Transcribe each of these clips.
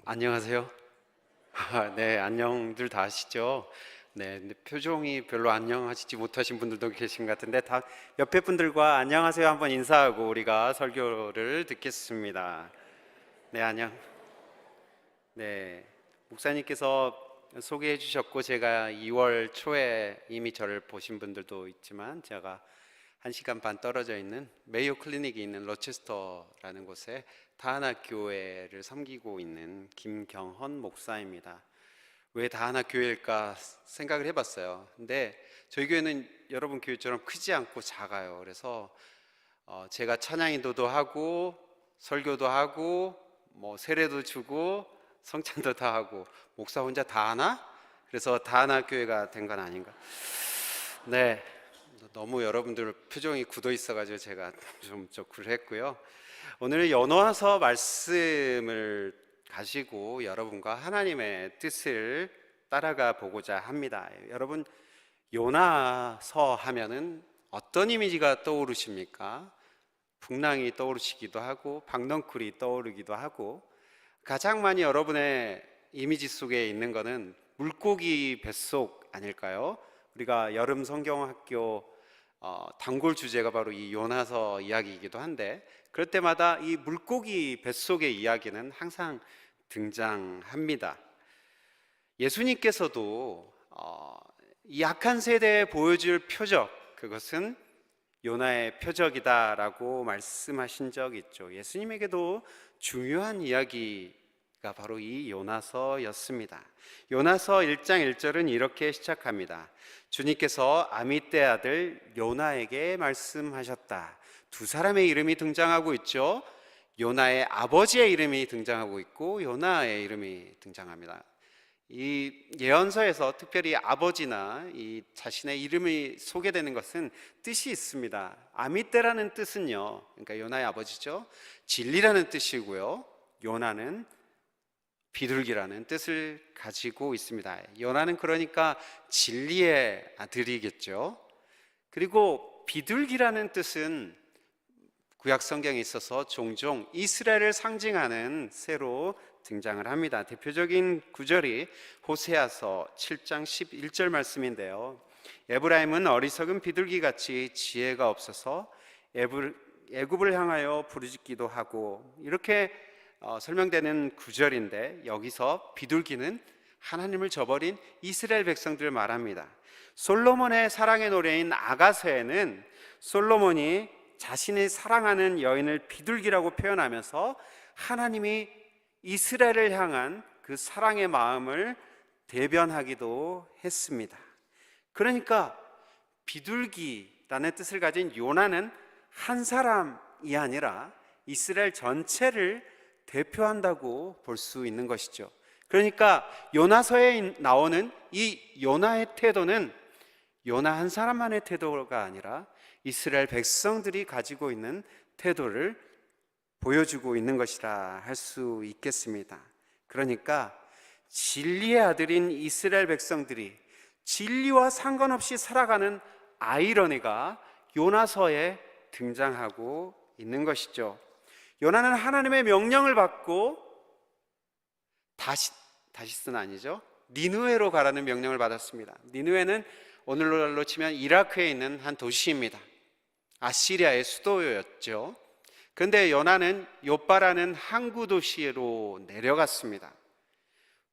안녕하세요. 네, 안녕들 다 하시죠? 네, 근데 표정이 별로 안녕하시지 못하신 분들도 계신 것 같은데 다 옆에 분들과 안녕하세요 한번 인사하고 우리가 설교를 듣겠습니다. 네, 안녕. 네, 목사님께서 소개해 주셨고 제가 2월 초에 이미 저를 보신 분들도 있지만 제가 1시간 반 떨어져 있는 메이오 클리닉이 있는 로체스터라는 곳에 다하나 교회를 섬기고 있는 김경헌 목사입니다. 왜 다하나 교회일까 생각을 해봤어요. 근데 저희 교회는 여러분 교회처럼 크지 않고 작아요. 그래서 제가 찬양 인도도 하고 설교도 하고 뭐 세례도 주고 성찬도 다 하고 목사 혼자 다 하나? 그래서 다하나 교회가 된 건 아닌가? 네, 너무 여러분들 표정이 굳어 있어가지고 제가 좀 그랬고요. 오늘 연호하서 말씀을 가지고 여러분과 하나님의 뜻을 따라가 보고자 합니다. 여러분, 요나서 하면은 어떤 이미지가 떠오르십니까? 풍랑이 떠오르시기도 하고 박넝쿨이 떠오르기도 하고 가장 많이 여러분의 이미지 속에 있는 것은 물고기 뱃속 아닐까요? 우리가 여름 성경학교 단골 주제가 바로 이 요나서 이야기이기도 한데 그럴 때마다 이 물고기 뱃속의 이야기는 항상 등장합니다. 예수님께서도 이 약한 세대에 보여줄 표적, 그것은 요나의 표적이다라고 말씀하신 적 있죠. 예수님에게도 중요한 이야기가 바로 이 요나서였습니다. 요나서 1장 1절은 이렇게 시작합니다. 주님께서 아미떼 아들 요나에게 말씀하셨다. 두 사람의 이름이 등장하고 있죠. 요나의 아버지의 이름이 등장하고 있고 요나의 이름이 등장합니다. 이 예언서에서 특별히 아버지나 이 자신의 이름이 소개되는 것은 뜻이 있습니다. 아미떼라는 뜻은요, 그러니까 요나의 아버지죠, 진리라는 뜻이고요, 요나는 비둘기라는 뜻을 가지고 있습니다. 요나는 그러니까 진리의 아들이겠죠. 그리고 비둘기라는 뜻은 구약 성경에 있어서 종종 이스라엘을 상징하는 새로 등장을 합니다. 대표적인 구절이 호세아서 7장 11절 말씀인데요. 에브라임은 어리석은 비둘기같이 지혜가 없어서 애굽을 향하여 부르짖기도 하고, 이렇게 설명되는 구절인데 여기서 비둘기는 하나님을 저버린 이스라엘 백성들을 말합니다. 솔로몬의 사랑의 노래인 아가서에는 솔로몬이 자신이 사랑하는 여인을 비둘기라고 표현하면서 하나님이 이스라엘을 향한 그 사랑의 마음을 대변하기도 했습니다. 그러니까 비둘기라는 뜻을 가진 요나는 한 사람이 아니라 이스라엘 전체를 대표한다고 볼 수 있는 것이죠. 그러니까 요나서에 나오는 이 요나의 태도는 요나 한 사람만의 태도가 아니라 이스라엘 백성들이 가지고 있는 태도를 보여주고 있는 것이라 할 수 있겠습니다. 그러니까 진리의 아들인 이스라엘 백성들이 진리와 상관없이 살아가는 아이러니가 요나서에 등장하고 있는 것이죠. 요나는 하나님의 명령을 받고 다시스는 아니죠, 니느웨로 가라는 명령을 받았습니다. 니느웨는 오늘날로 치면 이라크에 있는 한 도시입니다. 아시리아의 수도였죠. 그런데 요나는 요빠라는 항구 도시로 내려갔습니다.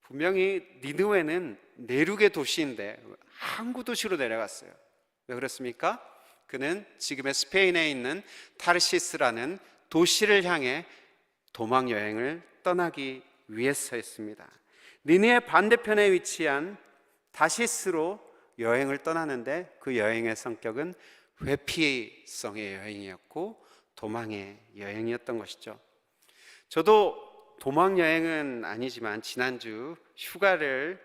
분명히 니느웨는 내륙의 도시인데 항구 도시로 내려갔어요. 왜 그렇습니까? 그는 지금의 스페인에 있는 타르시스라는 도시를 향해 도망 여행을 떠나기 위해서였습니다. 니느웨 반대편에 위치한 다시스로 여행을 떠나는데 그 여행의 성격은 회피성의 여행이었고 도망의 여행이었던 것이죠. 저도 도망 여행은 아니지만 지난주 휴가를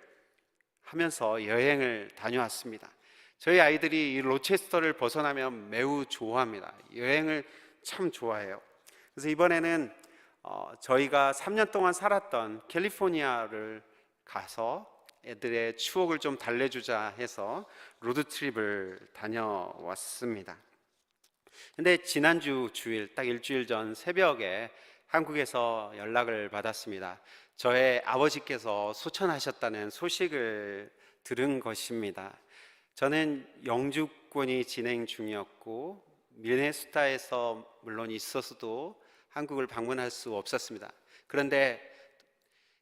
하면서 여행을 다녀왔습니다. 저희 아이들이 이 로체스터를 벗어나면 매우 좋아합니다. 여행을 참 좋아해요. 그래서 이번에는 저희가 3년 동안 살았던 캘리포니아를 가서 애들의 추억을 좀 달래주자 해서 로드트립을 다녀왔습니다. 근데 지난주 주일, 딱 일주일 전 새벽에 한국에서 연락을 받았습니다. 저의 아버지께서 소천하셨다는 소식을 들은 것입니다. 저는 영주권이 진행 중이었고 미네소타에서 물론 있었어도 한국을 방문할 수 없었습니다. 그런데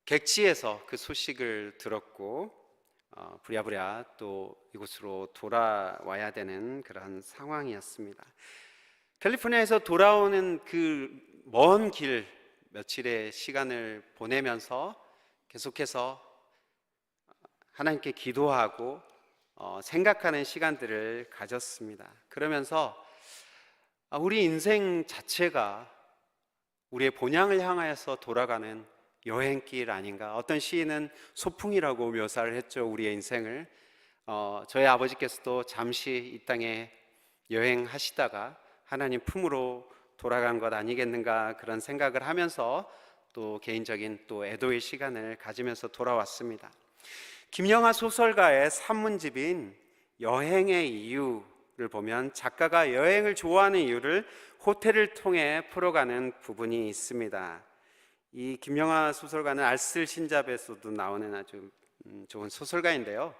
객지에서 그 소식을 들었고 부랴부랴 또 이곳으로 돌아와야 되는 그런 상황이었습니다. 캘리포니아에서 돌아오는 그 먼 길 며칠의 시간을 보내면서 계속해서 하나님께 기도하고 생각하는 시간들을 가졌습니다. 그러면서 우리 인생 자체가 우리의 본향을 향하여서 돌아가는 여행길 아닌가. 어떤 시인은 소풍이라고 묘사를 했죠, 우리의 인생을. 저희 아버지께서도 잠시 이 땅에 여행하시다가 하나님 품으로 돌아간 것 아니겠는가, 그런 생각을 하면서 또 개인적인 또 애도의 시간을 가지면서 돌아왔습니다. 김영하 소설가의 산문집인 여행의 이유를 보면 작가가 여행을 좋아하는 이유를 호텔을 통해 풀어가는 부분이 있습니다. 이 김영하 소설가는 알쓸신잡에서도 나오는 아주 좋은 소설가인데요.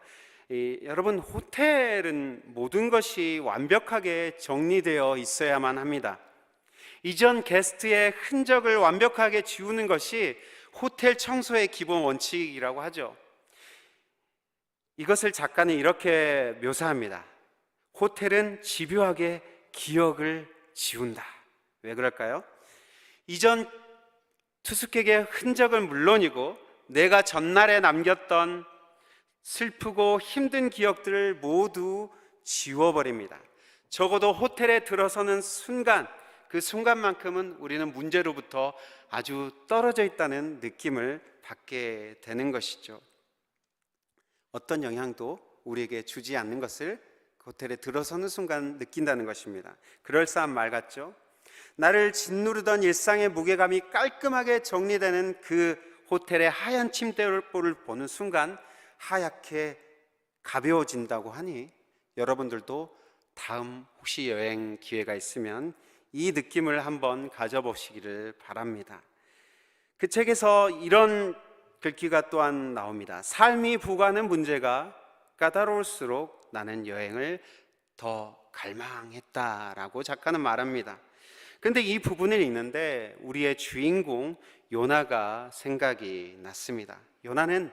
여러분, 호텔은 모든 것이 완벽하게 정리되어 있어야만 합니다. 이전 게스트의 흔적을 완벽하게 지우는 것이 호텔 청소의 기본 원칙이라고 하죠. 이것을 작가는 이렇게 묘사합니다. 호텔은 집요하게 기억을 지운다. 왜 그럴까요? 이전 투숙객의 흔적은 물론이고 내가 전날에 남겼던 슬프고 힘든 기억들을 모두 지워버립니다. 적어도 호텔에 들어서는 순간, 그 순간만큼은 우리는 문제로부터 아주 떨어져 있다는 느낌을 받게 되는 것이죠. 어떤 영향도 우리에게 주지 않는 것을 호텔에 들어서는 순간 느낀다는 것입니다. 그럴싸한 말 같죠? 나를 짓누르던 일상의 무게감이 깔끔하게 정리되는 그 호텔의 하얀 침대볼을 보는 순간 하얗게 가벼워진다고 하니 여러분들도 다음 혹시 여행 기회가 있으면 이 느낌을 한번 가져보시기를 바랍니다. 그 책에서 이런 글귀가 또한 나옵니다. 삶이 부과하는 문제가 까다로울수록 나는 여행을 더 갈망했다라고 작가는 말합니다. 그런데 이 부분을 읽는데 우리의 주인공 요나가 생각이 났습니다. 요나는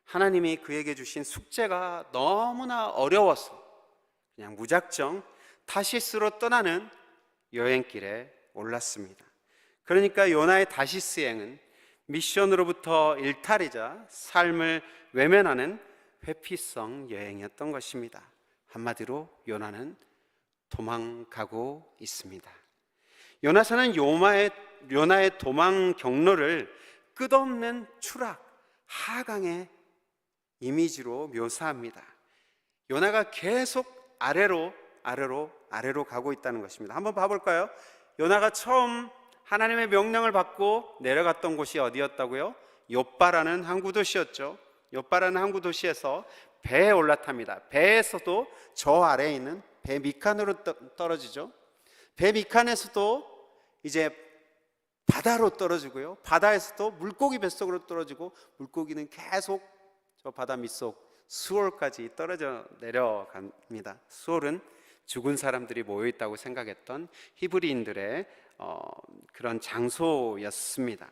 하나님이 그에게 주신 숙제가 너무나 어려워서 그냥 무작정 타시스로 떠나는 여행길에 올랐습니다. 그러니까 요나의 다시스 여행은 미션으로부터 일탈이자 삶을 외면하는 회피성 여행이었던 것입니다. 한마디로 요나는 도망가고 있습니다. 요나서는 요나의 도망 경로를 끝없는 추락, 하강의 이미지로 묘사합니다. 요나가 계속 아래로 가고 있다는 것입니다. 한번 봐볼까요? 요나가 처음 하나님의 명령을 받고 내려갔던 곳이 어디였다고요? 욥바라는 항구 도시였죠. 욥바라는 항구 도시에서 배에 올라탑니다. 배에서도 저 아래에 있는 배 밑칸으로 떨어지죠. 배 밑칸에서도 이제 바다로 떨어지고요. 바다에서도 물고기 뱃속으로 떨어지고 물고기는 계속 저 바다 밑속 수올까지 떨어져 내려갑니다. 수올은 죽은 사람들이 모여 있다고 생각했던 히브리인들의 그런 장소였습니다.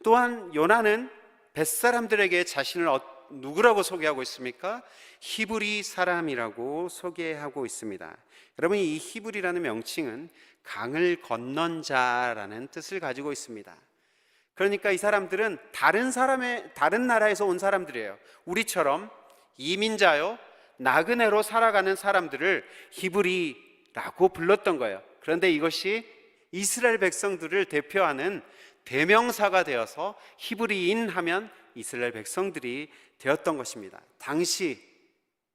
또한 요나는 벳사람들에게 자신을 누구라고 소개하고 있습니까? 히브리 사람이라고 소개하고 있습니다. 여러분, 이 히브리라는 명칭은 강을 건넌 자라는 뜻을 가지고 있습니다. 그러니까 이 사람들은 다른 나라에서 온 사람들이에요. 우리처럼 이민자요, 나그네로 살아가는 사람들을 히브리라고 불렀던 거예요. 그런데 이것이 이스라엘 백성들을 대표하는 대명사가 되어서 히브리인 하면 이스라엘 백성들이 되었던 것입니다. 당시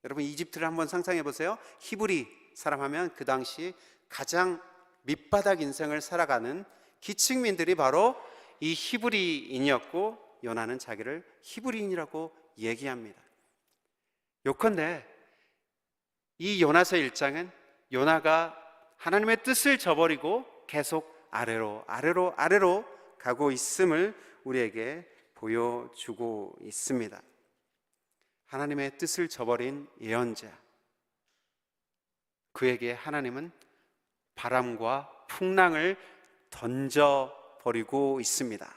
여러분 이집트를 한번 상상해 보세요. 히브리 사람 하면 그 당시 가장 밑바닥 인생을 살아가는 기층민들이 바로 이 히브리인이었고 요나는 자기를 히브리인이라고 얘기합니다. 요컨대 이 요나서 1장은 요나가 하나님의 뜻을 저버리고 계속 아래로 가고 있음을 우리에게 보여주고 있습니다. 하나님의 뜻을 저버린 예언자, 그에게 하나님은 바람과 풍랑을 던져버리고 있습니다.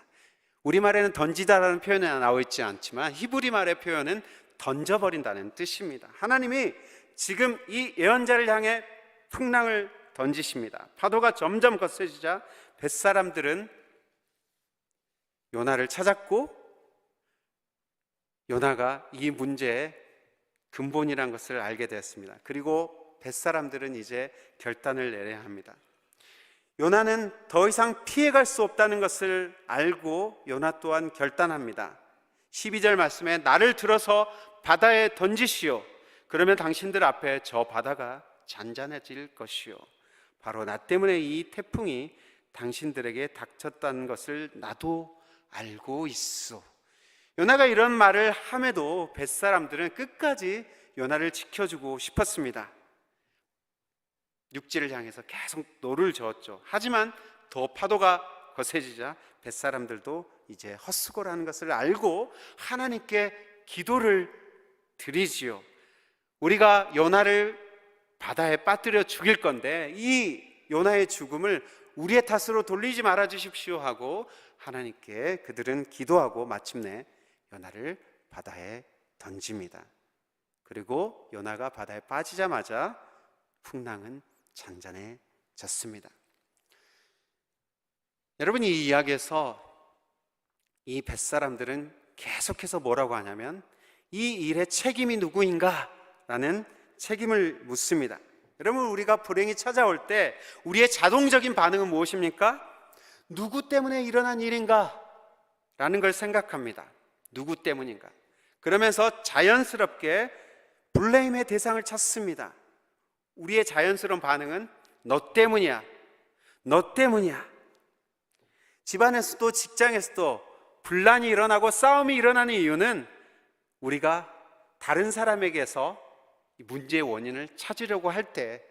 우리말에는 던지다라는 표현이 나와 있지 않지만 히브리 말의 표현은 던져버린다는 뜻입니다. 하나님이 지금 이 예언자를 향해 풍랑을 던지십니다. 파도가 점점 거세지자 벳사람들은 요나를 찾았고, 요나가 이 문제의 근본이라는 것을 알게 되었습니다. 그리고 벳사람들은 이제 결단을 내려야 합니다. 요나는 더 이상 피해갈 수 없다는 것을 알고 요나 또한 결단합니다. 12절 말씀에 나를 들어서 바다에 던지시오. 그러면 당신들 앞에 저 바다가 잔잔해질 것이요. 바로 나 때문에 이 태풍이 당신들에게 닥쳤다는 것을 나도 알고 있어. 요나가 이런 말을 함에도 벳사람들은 끝까지 요나를 지켜주고 싶었습니다. 육지를 향해서 계속 노를 저었죠. 하지만 더 파도가 거세지자 벳사람들도 이제 헛수고라는 것을 알고 하나님께 기도를 드리지요. 우리가 요나를 바다에 빠뜨려 죽일 건데 이 요나의 죽음을 우리의 탓으로 돌리지 말아 주십시오 하고 하나님께 그들은 기도하고 마침내 요나를 바다에 던집니다. 그리고 요나가 바다에 빠지자마자 풍랑은 잔잔해졌습니다. 여러분, 이 이야기에서 이 벳사람들은 계속해서 뭐라고 하냐면 이 일의 책임이 누구인가? 라는 책임을 묻습니다. 여러분, 우리가 불행이 찾아올 때 우리의 자동적인 반응은 무엇입니까? 누구 때문에 일어난 일인가? 라는 걸 생각합니다. 누구 때문인가? 그러면서 자연스럽게 블레임의 대상을 찾습니다. 우리의 자연스러운 반응은 너 때문이야, 너 때문이야. 집안에서도 직장에서도 분란이 일어나고 싸움이 일어나는 이유는 우리가 다른 사람에게서 문제의 원인을 찾으려고 할 때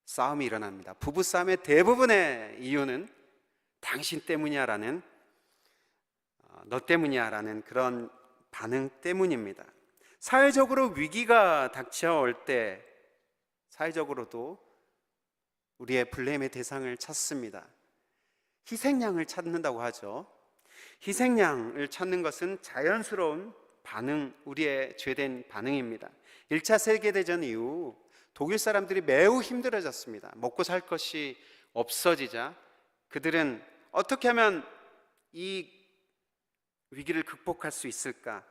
싸움이 일어납니다. 부부싸움의 대부분의 이유는 당신 때문이야 라는, 너 때문이야 라는 그런 반응 때문입니다. 사회적으로 위기가 닥쳐올 때 사회적으로도 우리의 블레임의 대상을 찾습니다. 희생양을 찾는다고 하죠. 희생양을 찾는 것은 자연스러운 반응, 우리의 죄된 반응입니다. 1차 세계대전 이후 독일 사람들이 매우 힘들어졌습니다. 먹고 살 것이 없어지자 그들은 어떻게 하면 이 위기를 극복할 수 있을까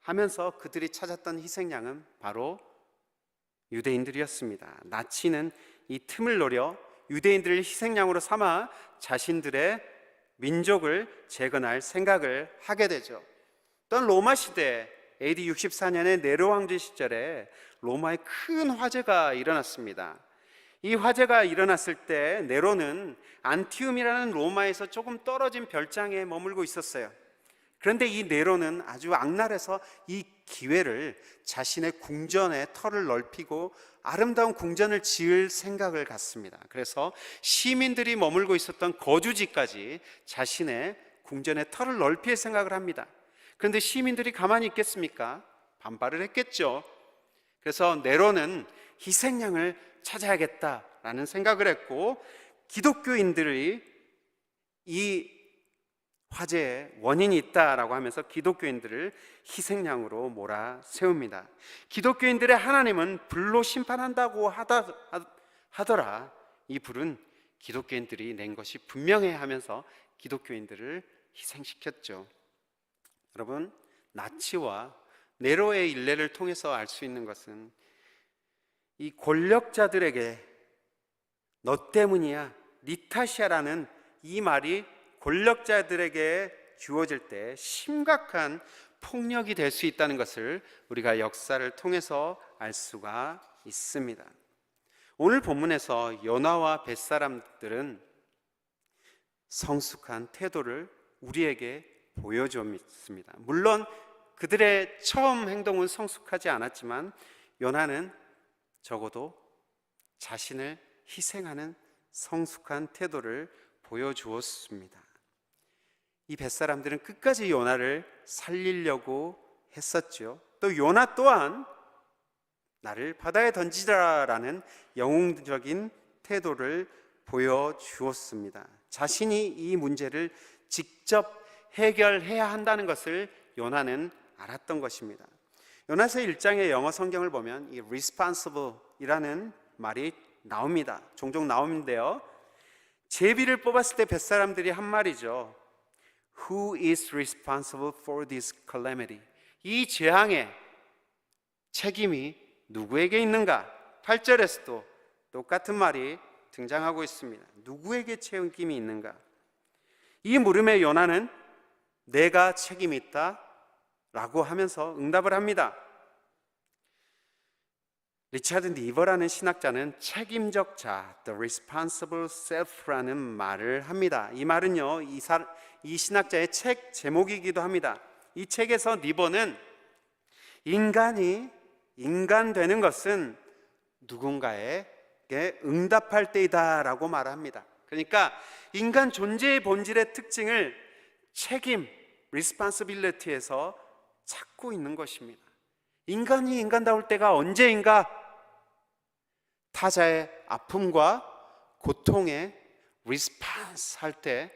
하면서 그들이 찾았던 희생양은 바로 유대인들이었습니다. 나치는 이 틈을 노려 유대인들을 희생양으로 삼아 자신들의 민족을 재건할 생각을 하게 되죠. 또한 로마 시대 AD 64년의 네로 황제 시절에 로마에 큰 화재가 일어났습니다. 이 화재가 일어났을 때 네로는 안티움이라는 로마에서 조금 떨어진 별장에 머물고 있었어요. 그런데 이 네로는 아주 악랄해서 이 기회를 자신의 궁전의 터를 넓히고 아름다운 궁전을 지을 생각을 갖습니다. 그래서 시민들이 머물고 있었던 거주지까지 자신의 궁전의 터를 넓힐 생각을 합니다. 그런데 시민들이 가만히 있겠습니까? 반발을 했겠죠. 그래서 네로는 희생양을 찾아야겠다라는 생각을 했고, 기독교인들이 이 화재의 원인이 있다라고 하면서 기독교인들을 희생양으로 몰아세웁니다. 기독교인들의 하나님은 불로 심판한다고 하더라. 이 불은 기독교인들이 낸 것이 분명해 하면서 기독교인들을 희생시켰죠. 여러분, 나치와 네로의 일례를 통해서 알 수 있는 것은 이 권력자들에게 너 때문이야, 네 탓이야라는 이 말이 권력자들에게 주어질 때 심각한 폭력이 될 수 있다는 것을 우리가 역사를 통해서 알 수가 있습니다. 오늘 본문에서 요나와 벳사람들은 성숙한 태도를 우리에게 보여주었습니다. 물론 그들의 처음 행동은 성숙하지 않았지만 요나는 적어도 자신을 희생하는 성숙한 태도를 보여주었습니다. 이 뱃사람들은 끝까지 요나를 살리려고 했었죠. 또 요나 또한 나를 바다에 던지라라는 영웅적인 태도를 보여주었습니다. 자신이 이 문제를 직접 해결해야 한다는 것을 요나는 알았던 것입니다. 요나서 1장의 영어 성경을 보면 이 responsible이라는 말이 나옵니다. 종종 나오는데요. 제비를 뽑았을 때 뱃사람들이 한 말이죠. Who is responsible for this calamity? 이 재앙의 책임이 누구에게 있는가? 8절에서도 똑같은 말이 등장하고 있습니다. 누구에게 책임이 있는가? 이 물음에 요나는 내가 책임이 있다 라고 하면서 응답을 합니다. 리차드 니버라는 신학자는 책임적 자, the responsible self라는 말을 합니다. 이 말은요, 이 신학자의 책 제목이기도 합니다. 이 책에서 니버는 인간이 인간 되는 것은 누군가에게 응답할 때이다 라고 말합니다. 그러니까 인간 존재의 본질의 특징을 책임, responsibility에서 찾고 있는 것입니다. 인간이 인간다울 때가 언제인가? 타자의 아픔과 고통에 response 할 때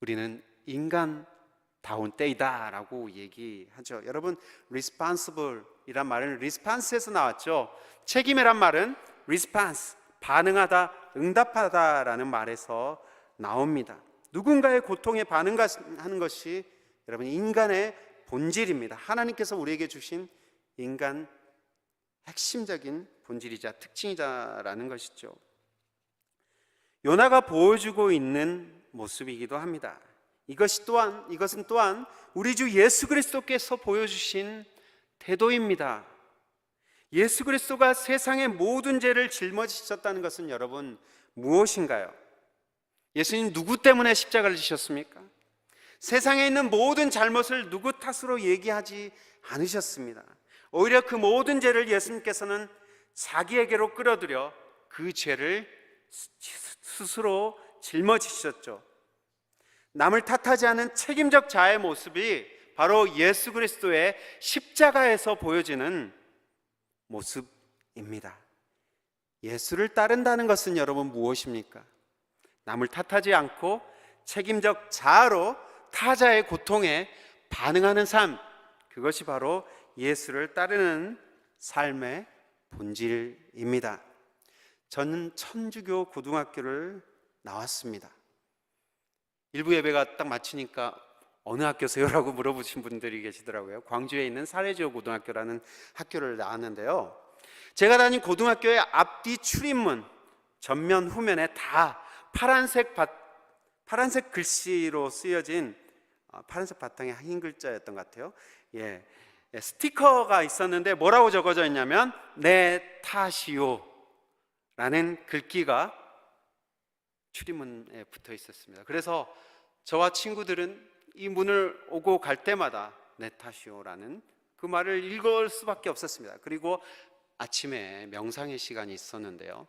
우리는 인간다운 때이다 라고 얘기하죠. 여러분, responsible 이란 말은 response에서 나왔죠. 책임이란 말은 response, 반응하다, 응답하다 라는 말에서 나옵니다. 누군가의 고통에 반응하는 것이 여러분 인간의 본질입니다. 하나님께서 우리에게 주신 인간 핵심적인 본질이자 특징이자라는 것이죠. 요나가 보여주고 있는 모습이기도 합니다. 이것은 또한 우리 주 예수 그리스도께서 보여주신 태도입니다. 예수 그리스도가 세상의 모든 죄를 짊어지셨다는 것은 여러분 무엇인가요? 예수님 누구 때문에 십자가를 지셨습니까? 세상에 있는 모든 잘못을 누구 탓으로 얘기하지 않으셨습니다. 오히려 그 모든 죄를 예수님께서는 자기에게로 끌어들여 그 죄를 스스로 짊어지셨죠. 남을 탓하지 않은 책임적 자의 모습이 바로 예수 그리스도의 십자가에서 보여지는 모습입니다. 예수를 따른다는 것은 여러분 무엇입니까? 남을 탓하지 않고 책임적 자아로 타자의 고통에 반응하는 삶, 그것이 바로 예수를 따르는 삶의 본질입니다. 저는 천주교 고등학교를 나왔습니다. 일부 예배가 딱 마치니까 어느 학교세요? 라고 물어보신 분들이 계시더라고요. 광주에 있는 사례지오 고등학교라는 학교를 나왔는데요, 제가 다닌 고등학교의 앞뒤 출입문 전면 후면에 다 파란색 글씨로 쓰여진 파란색 바탕에 흰 글자였던 것 같아요. 스티커가 있었는데 뭐라고 적어져 있냐면 내 탓이요 라는 글귀가 출입문에 붙어 있었습니다. 그래서 저와 친구들은 이 문을 오고 갈 때마다 내 탓이요 라는 그 말을 읽을 수밖에 없었습니다. 그리고 아침에 명상의 시간이 있었는데요,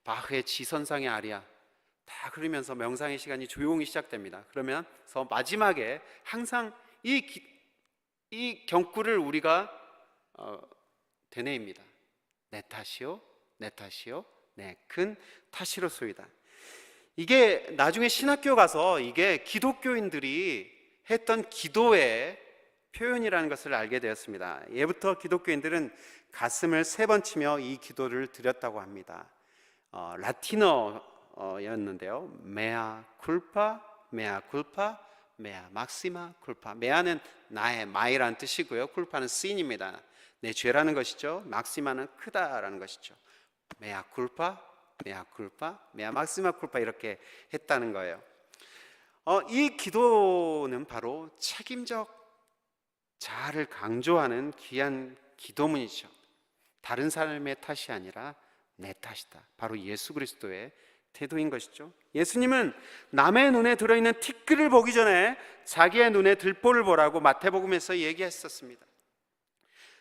바흐의 지선상의 아리아 다 흐르면서 명상의 시간이 조용히 시작됩니다. 그러면서 마지막에 항상 이 경구를 우리가 되뇌입니다. 내 탓이요, 내 탓이요, 내 큰 탓이로소이다. 이게 나중에 신학교 가서 이게 기독교인들이 했던 기도의 표현이라는 것을 알게 되었습니다. 예부터 기독교인들은 가슴을 3번 치며 이 기도를 드렸다고 합니다. 라틴어였는데요, 메아 쿨파, 메아 쿨파, 메아 막시마 쿨파. 메아는 나의, 마이라는 뜻이고요, 쿨파는 신입니다. 내 죄라는 것이죠. 막시마는 크다라는 것이죠. 메아 쿨파, 메아 쿨파, 메아 막시마 쿨파, 이렇게 했다는 거예요. 이 기도는 바로 책임적 자아를 강조하는 귀한 기도문이죠. 다른 사람의 탓이 아니라 내 탓이다. 바로 예수 그리스도의 태도인 것이죠. 예수님은 남의 눈에 들어있는 티끌을 보기 전에 자기의 눈에 들보를 보라고 마태복음에서 얘기했었습니다.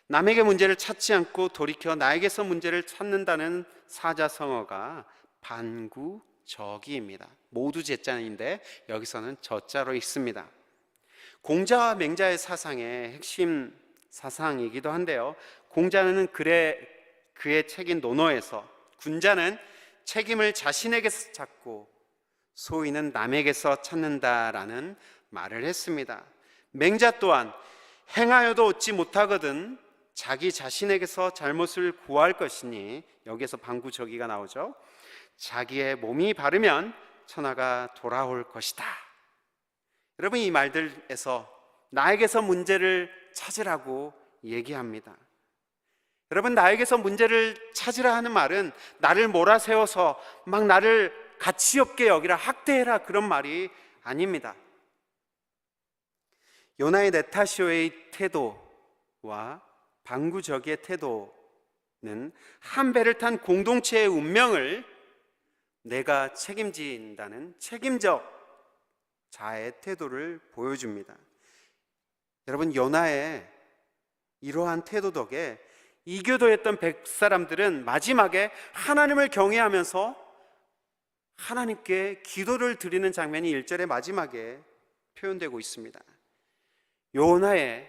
남에게 문제를 찾지 않고 돌이켜 나에게서 문제를 찾는다는 사자성어가 반구적이입니다. 모두 제자인데 여기서는 저자로 읽습니다. 공자와 맹자의 사상의 핵심 사상이기도 한데요, 공자는 그의 책인 논어에서 군자는 책임을 자신에게서 찾고 소인은 남에게서 찾는다라는 말을 했습니다. 맹자 또한 행하여도 얻지 못하거든 자기 자신에게서 잘못을 구할 것이니, 여기에서 방구저기가 나오죠. 자기의 몸이 바르면 천하가 돌아올 것이다. 여러분, 이 말들에서 나에게서 문제를 찾으라고 얘기합니다. 여러분, 나에게서 문제를 찾으라 하는 말은 나를 몰아세워서 막 나를 가치없게 여기라, 학대해라, 그런 말이 아닙니다. 요나의 네타쇼의 태도와 방구저기의 태도는 한 배를 탄 공동체의 운명을 내가 책임진다는 책임적 자의 태도를 보여줍니다. 여러분, 요나의 이러한 태도 덕에 이교도였던 백사람들은 마지막에 하나님을 경외하면서 하나님께 기도를 드리는 장면이 1절의 마지막에 표현되고 있습니다. 요나의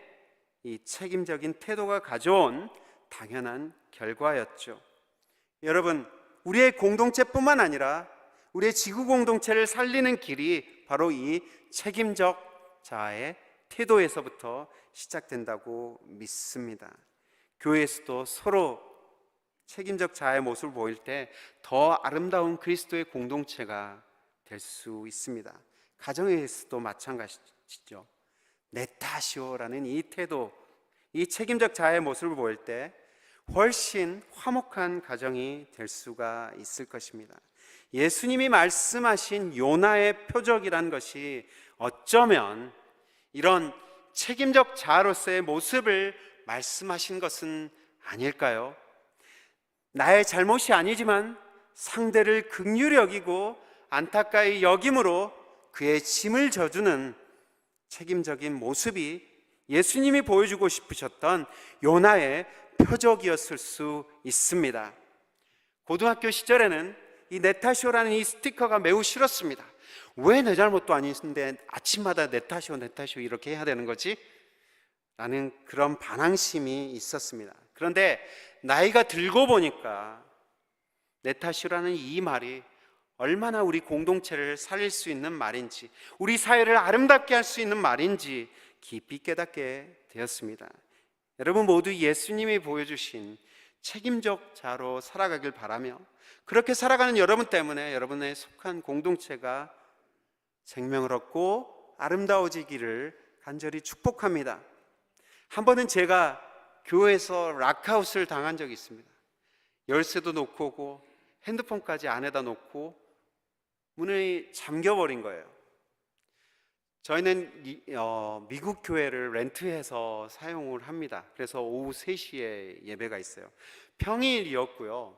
이 책임적인 태도가 가져온 당연한 결과였죠. 여러분, 우리의 공동체뿐만 아니라 우리의 지구 공동체를 살리는 길이 바로 이 책임적 자의 태도에서부터 시작된다고 믿습니다. 교회에서도 서로 책임적 자의 모습을 보일 때 더 아름다운 그리스도의 공동체가 될 수 있습니다. 가정에서도 마찬가지죠. 네타시오라는 이 태도, 이 책임적 자의 모습을 보일 때 훨씬 화목한 가정이 될 수가 있을 것입니다. 예수님이 말씀하신 요나의 표적이란 것이 어쩌면 이런 책임적 자로서의 모습을 말씀하신 것은 아닐까요? 나의 잘못이 아니지만 상대를 긍휼히 여기고 안타까이 여김으로 그의 짐을 져주는 책임적인 모습이 예수님이 보여주고 싶으셨던 요나의 표적이었을 수 있습니다. 고등학교 시절에는 이 네타쇼라는 이 스티커가 매우 싫었습니다. 왜 내 잘못도 아닌데 아침마다 네타쇼 이렇게 해야 되는 거지? 라는 그런 반항심이 있었습니다. 그런데 나이가 들고 보니까 네타쇼라는 이 말이 얼마나 우리 공동체를 살릴 수 있는 말인지, 우리 사회를 아름답게 할 수 있는 말인지 깊이 깨닫게 되었습니다. 여러분 모두 예수님이 보여주신 책임적 자로 살아가길 바라며, 그렇게 살아가는 여러분 때문에 여러분의 속한 공동체가 생명을 얻고 아름다워지기를 간절히 축복합니다. 한 번은 제가 교회에서 락아웃을 당한 적이 있습니다. 열쇠도 놓고 오고 핸드폰까지 안에다 놓고 문이 잠겨버린 거예요. 저희는 미국 교회를 렌트해서 사용을 합니다. 그래서 오후 3시에 예배가 있어요. 평일이었고요.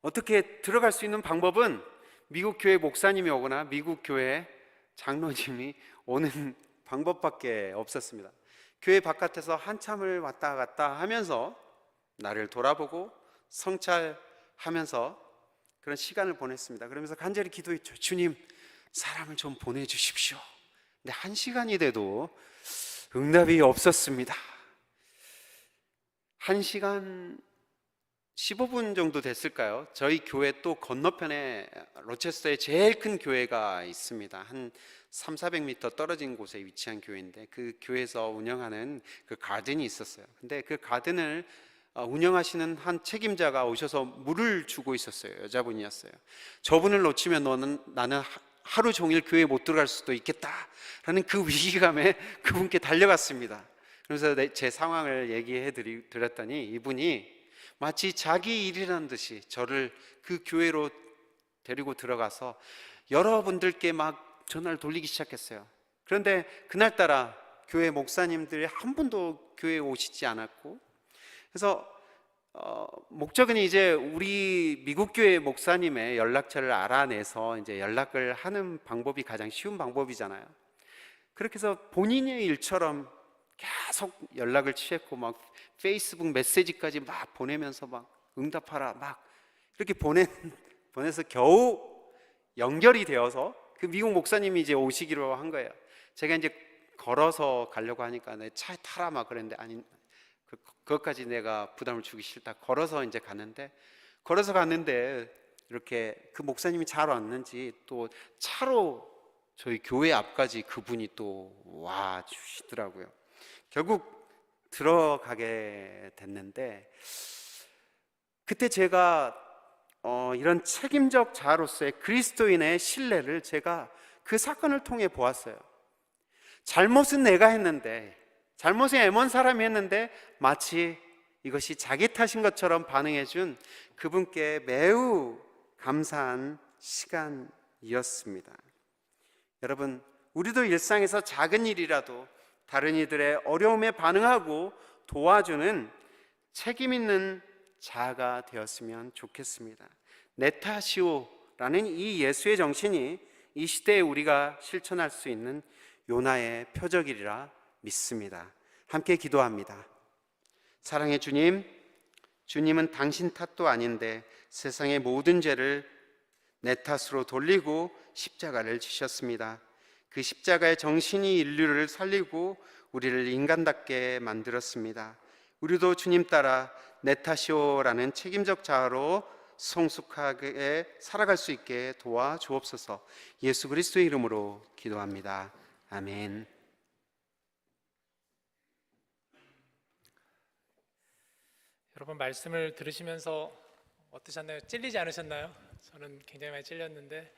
어떻게 들어갈 수 있는 방법은 미국 교회 목사님이 오거나 미국 교회 장로님이 오는 방법밖에 없었습니다. 교회 바깥에서 한참을 왔다 갔다 하면서 나를 돌아보고 성찰하면서 그런 시간을 보냈습니다. 그러면서 간절히 기도했죠. 주님, 사람을 좀 보내주십시오. 근데 1시간이 돼도 응답이 없었습니다. 1시간 15분 정도 됐을까요? 저희 교회 또 건너편에 로체스터에 제일 큰 교회가 있습니다. 한 300-400m 떨어진 곳에 위치한 교회인데 그 교회에서 운영하는 그 가든이 있었어요. 근데 그 가든을 운영하시는 한 책임자가 오셔서 물을 주고 있었어요. 여자분이었어요. 저분을 놓치면 나는 하루 종일 교회에 못 들어갈 수도 있겠다라는 그 위기감에 그분께 달려갔습니다. 그래서 제 상황을 얘기해 드렸더니 이분이 마치 자기 일이라는 듯이 저를 그 교회로 데리고 들어가서 여러분들께 막 전화를 돌리기 시작했어요. 그런데 그날따라 교회 목사님들이 한 분도 교회에 오시지 않았고, 그래서 목적은 이제 우리 미국 교회 목사님의 연락처를 알아내서 이제 연락을 하는 방법이 가장 쉬운 방법이잖아요. 그렇게 해서 본인의 일처럼 계속 연락을 취했고 막 페이스북 메시지까지 막 보내면서 막 응답하라 막 이렇게 보내서 겨우 연결이 되어서 그 미국 목사님이 이제 오시기로 한 거예요. 제가 이제 걸어서 가려고 하니까 내 차에 타라 막 그랬는데 아니 그것까지 내가 부담을 주기 싫다. 걸어서 이제 갔는데 이렇게 그 목사님이 잘 왔는지 또 차로 저희 교회 앞까지 그분이 또 와 주시더라고요. 결국 들어가게 됐는데 그때 제가 이런 책임적 자로서의 그리스도인의 신뢰를 제가 그 사건을 통해 보았어요. 잘못은 내가 했는데, 잘못은 애먼 사람이 했는데 마치 이것이 자기 탓인 것처럼 반응해준 그분께 매우 감사한 시간이었습니다. 여러분, 우리도 일상에서 작은 일이라도 다른 이들의 어려움에 반응하고 도와주는 책임 있는 자가 되었으면 좋겠습니다. 내 탓이오라는 이 예수의 정신이 이 시대에 우리가 실천할 수 있는 요나의 표적이라 믿습니다. 함께 기도합니다. 사랑의 주님, 주님은 당신 탓도 아닌데 세상의 모든 죄를 내 탓으로 돌리고 십자가를 지셨습니다. 그 십자가의 정신이 인류를 살리고 우리를 인간답게 만들었습니다. 우리도 주님 따라 내 탓이오라는 책임적 자아로 성숙하게 살아갈 수 있게 도와주옵소서. 예수 그리스도의 이름으로 기도합니다. 아멘. 여러분, 말씀을 들으시면서 어떠셨나요? 찔리지 않으셨나요? 저는 굉장히 많이 찔렸는데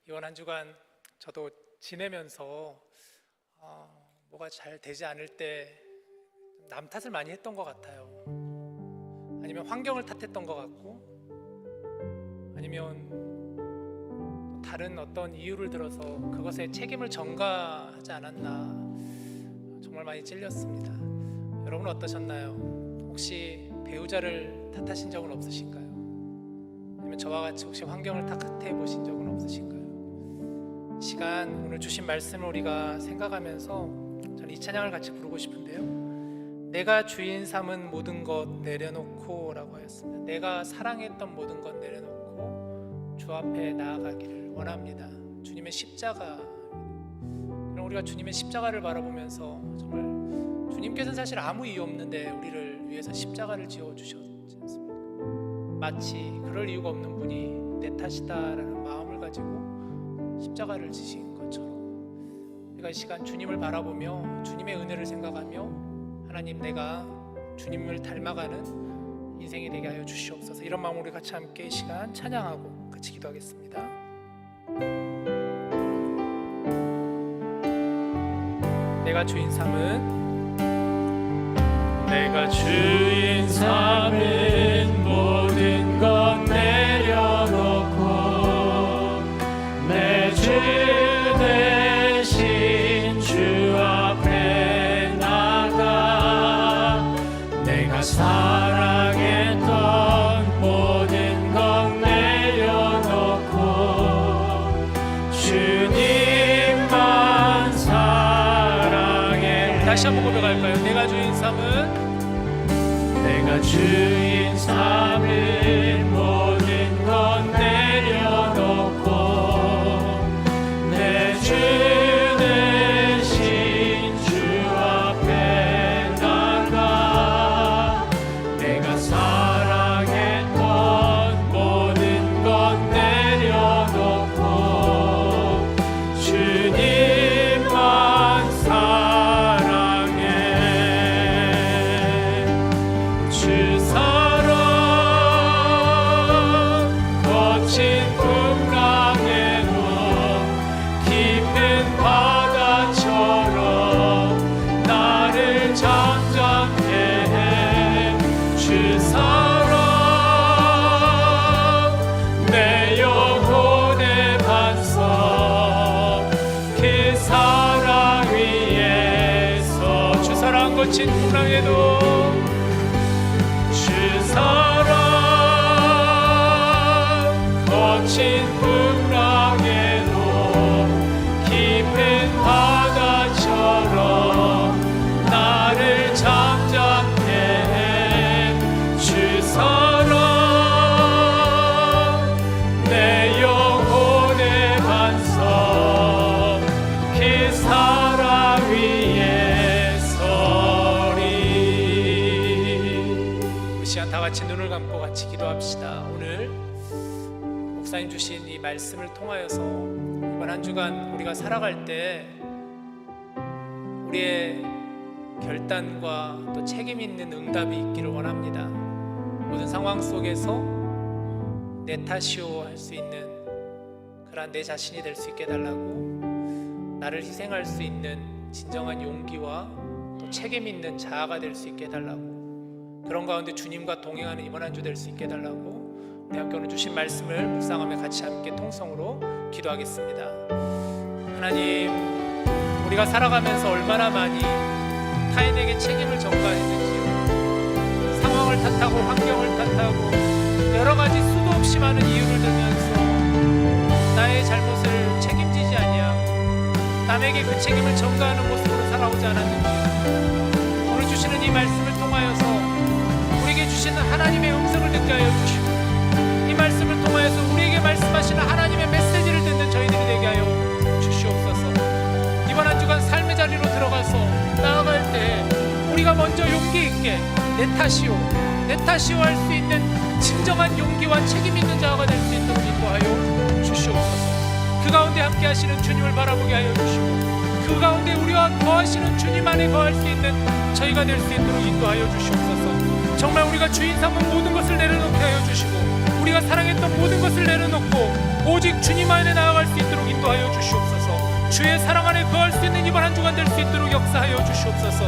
이번 한 주간 저도 지내면서 뭐가 잘 되지 않을 때 남 탓을 많이 했던 것 같아요. 아니면 환경을 탓했던 것 같고, 아니면 또 다른 어떤 이유를 들어서 그것에 책임을 전가하지 않았나, 정말 많이 찔렸습니다. 여러분 어떠셨나요? 혹시 배우자를 탓하신 적은 없으신가요? 아니면 저와 같이 혹시 환경을 탓해 보신 적은 없으신가요? 이 시간 오늘 주신 말씀을 우리가 생각하면서 저는 이 찬양을 같이 부르고 싶은데요, 내가 주인 삼은 모든 것 내려놓고 라고 하였습니다. 내가 사랑했던 모든 것 내려놓고 주 앞에 나아가기를 원합니다. 주님의 십자가, 그럼 우리가 주님의 십자가를 바라보면서 정말 주님께서는 사실 아무 이유 없는데 우리를 위해서 십자가를 지어주셨지 않습니까? 마치 그럴 이유가 없는 분이 내 탓이다라는 마음을 가지고 십자가를 지신 것처럼 우리가 이 시간 주님을 바라보며 주님의 은혜를 생각하며 하나님, 내가 주님을 닮아가는 인생이 되게 하여 주시옵소서. 이런 마음으로 우리 같이 함께 이 시간 찬양하고 같이 기도하겠습니다. 내가 주인 삼은 모든 것 내려놓고 내 주 대신 주 앞에 나가 내가 사랑했던 모든 것 내려놓고 주님만 사랑해. 다시 한번 고백할까요? 내가 주인 삼은 모든 것 내려놓고 내 주 대신 주 앞에 나가 내가 사랑했던 모든 것 내려놓고 주님만 사랑해. 주 사랑 거친 풍랑에도 깊은 바다처럼 나를 잠잠케 해. 주 사랑 내 영혼의 반석 그 사랑 위에서 주 사랑 거친 풍랑에도 주 사랑 거친 풍랑에도 깊은 바다처럼 나를 잠잠케 해. 주 사랑 내 영혼의 같이 눈을 감고 같이 기도합시다. 오늘 목사님 주신 이 말씀을 통하여서 이번 한 주간 우리가 살아갈 때 우리의 결단과 또 책임 있는 응답이 있기를 원합니다. 모든 상황 속에서 내 탓이오 할 수 있는 그러한 내 자신이 될 수 있게 해달라고, 나를 희생할 수 있는 진정한 용기와 또 책임 있는 자아가 될 수 있게 해달라고, 그런 가운데 주님과 동행하는 이번 한 주 될 수 있게 해달라고 우리 함께 오늘 주신 말씀을 묵상하며 같이 함께 통성으로 기도하겠습니다. 하나님, 우리가 살아가면서 얼마나 많이 타인에게 책임을 전가했는지요. 상황을 탓하고 환경을 탓하고 여러 가지 수도 없이 많은 이유를 들면서 나의 잘못을 책임지지 아니하고 남에게 그 책임을 전가하는 모습으로 살아오지 않았는지, 오늘 주시는 이 말씀을 통하여서 우리에게 주시는 하나님의 음성을 듣게 하여 주시고, 이 말씀을 통하여서 우리에게 말씀하시는 하나님의 메시지를 듣는 저희들이 되게 하여 주시옵소서. 이번 한 주간 삶의 자리로 들어가서 나아갈 때 우리가 먼저 용기 있게 내 탓이오 할 수 있는 진정한 용기와 책임 있는 자가 될 수 있도록 인도하여 주시옵소서. 그 가운데 함께 하시는 주님을 바라보게 하여 주시고, 그 가운데 우리와 거하시는 주님 안에 거할 수 있는 저희가 될 수 있도록 인도하여 주시옵소서. 정말 우리가 주인 삼은 모든 것을 내려놓게 하여 주시고, 우리가 사랑했던 모든 것을 내려놓고 오직 주님 안에 나아갈 수 있도록 인도하여 주시옵소서. 주의 사랑 안에 거할 수 있는 이번 한 주간 될 수 있도록 역사하여 주시옵소서.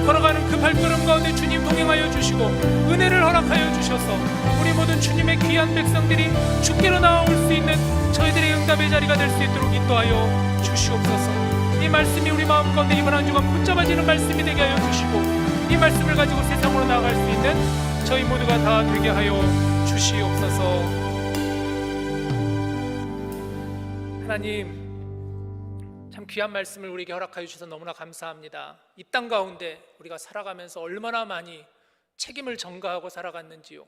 걸어가는 그 발걸음 가운데 주님 동행하여 주시고 은혜를 허락하여 주셔서 우리 모든 주님의 귀한 백성들이 주께로 나아올 수 있는 저희들의 응답의 자리가 될 수 있도록 인도하여 주시옵소서. 이 말씀이 우리 마음 가운데 이번 한 주간 붙잡아지는 말씀이 되게 하여 주시고, 이 말씀을 가지고 세상으로 나아갈 수 있는 저희 모두가 다 되게 하여 주시옵소서. 하나님, 참 귀한 말씀을 우리에게 허락하여 주셔서 너무나 감사합니다. 이 땅 가운데 우리가 살아가면서 얼마나 많이 책임을 전가하고 살아갔는지요.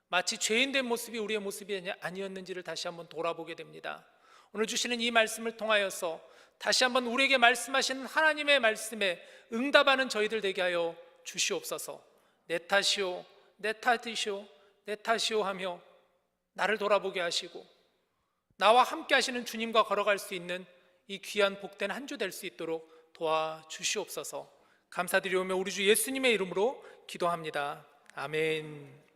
마치 죄인된 모습이 우리의 모습이 아니었는지를 다시 한번 돌아보게 됩니다. 오늘 주시는 이 말씀을 통하여서 다시 한번 우리에게 말씀하시는 하나님의 말씀에 응답하는 저희들 되게 하여 주시옵소서. 내 탓이오, 내 탓이오, 내 탓이오 하며 나를 돌아보게 하시고 나와 함께 하시는 주님과 걸어갈 수 있는 이 귀한 복된 한 주 될 수 있도록 도와주시옵소서. 감사드리오며 우리 주 예수님의 이름으로 기도합니다. 아멘.